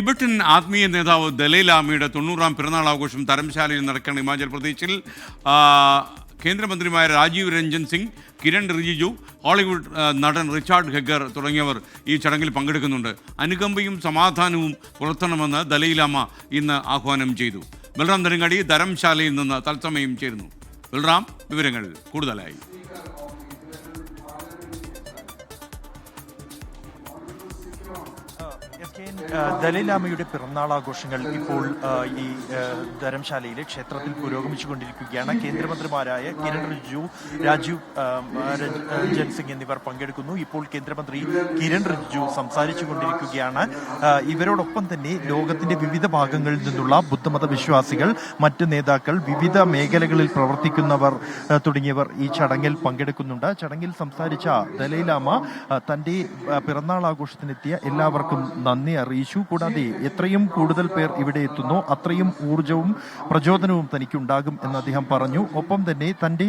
Tibetan ആത്മീയ നേതാവ് ദലൈലാമയുടെ 90-ാം പിറന്നാൾ ആഘോഷം ധരംശാലയിൽ നടക്കുന്ന ഹിമാചൽ പ്രദേശിൽ കേന്ദ്രമന്ത്രിമാർ രാജീവ് രഞ്ജൻ സിംഗ്, കിരൺ റിജിജു, ഹോളിവുഡ് നടൻ റിച്ചാർഡ് ഹെഗർ തുടങ്ങിയവർ ഈ ചടങ്ങിൽ പങ്കെടുക്കുന്നുണ്ട്. അനുകമ്പയും സമാധാനവും പുലർത്തണമെന്ന് ദലൈലാമ ഇന്ന് ആഹ്വാനം ചെയ്തു. ബൽറാം നെടുങ്ങാടി ധരംശാലയിൽ നിന്ന് തത്സമയം ചേരുന്നു. ബൽറാം, വിവരങ്ങൾ കൂടുതലായി. ദലൈലാമയുടെ പിറന്നാൾ ആഘോഷങ്ങൾ ഇപ്പോൾ ഈ ധരംശാലയിലെ ക്ഷേത്രത്തിൽ പുരോഗമിച്ചുകൊണ്ടിരിക്കുകയാണ്. കേന്ദ്രമന്ത്രിമാരായ കിരൺ റിജിജു, രാജീവ് രഞ്ജൻ സിംഗ് എന്നിവർ പങ്കെടുക്കുന്നു. ഇപ്പോൾ കേന്ദ്രമന്ത്രി കിരൺ റിജിജു സംസാരിച്ചു കൊണ്ടിരിക്കുകയാണ്. ഇവരോടൊപ്പം തന്നെ ലോകത്തിന്റെ വിവിധ ഭാഗങ്ങളിൽ നിന്നുള്ള ബുദ്ധമത വിശ്വാസികൾ, മറ്റ് നേതാക്കൾ, വിവിധ മേഖലകളിൽ പ്രവർത്തിക്കുന്നവർ തുടങ്ങിയവർ ഈ ചടങ്ങിൽ പങ്കെടുക്കുന്നുണ്ട്. ചടങ്ങിൽ സംസാരിച്ച ദലൈലാമ തന്റെ പിറന്നാൾ ആഘോഷത്തിനെത്തിയ എല്ലാവർക്കും നന്ദി അറിയിച്ചു. കൂടാതെ എത്രയും കൂടുതൽ പേർ ഇവിടെ എത്തുന്നു അത്രയും ഊർജവും പ്രചോദനവും തനിക്കുണ്ടാകും എന്ന് അദ്ദേഹം പറഞ്ഞു. ഒപ്പം തന്നെ തന്റെ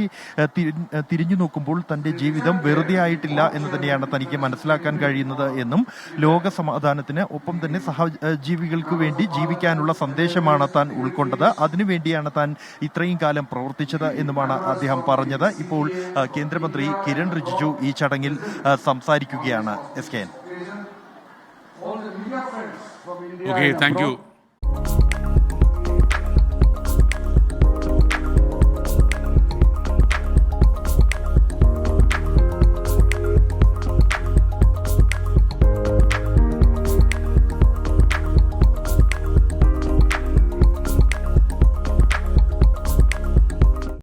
തിരിഞ്ഞു നോക്കുമ്പോൾ തന്റെ ജീവിതം വെറുതെ ആയിട്ടില്ല എന്ന് തന്നെയാണ് തനിക്ക് മനസ്സിലാക്കാൻ കഴിയുന്നത് എന്നും ലോക സമാധാനത്തിന് ഒപ്പം തന്നെ സഹജീവികൾക്ക് വേണ്ടി ജീവിക്കാനുള്ള സന്ദേശമാണ് താൻ ഉൾക്കൊണ്ടത്, അതിനുവേണ്ടിയാണ് താൻ ഇത്രയും കാലം പ്രവർത്തിച്ചത് എന്നുമാണ് അദ്ദേഹം പറഞ്ഞത്. ഇപ്പോൾ കേന്ദ്രമന്ത്രി കിരൺ റിജിജു ഈ ചടങ്ങിൽ സംസാരിക്കുകയാണ്. Okay, thank you.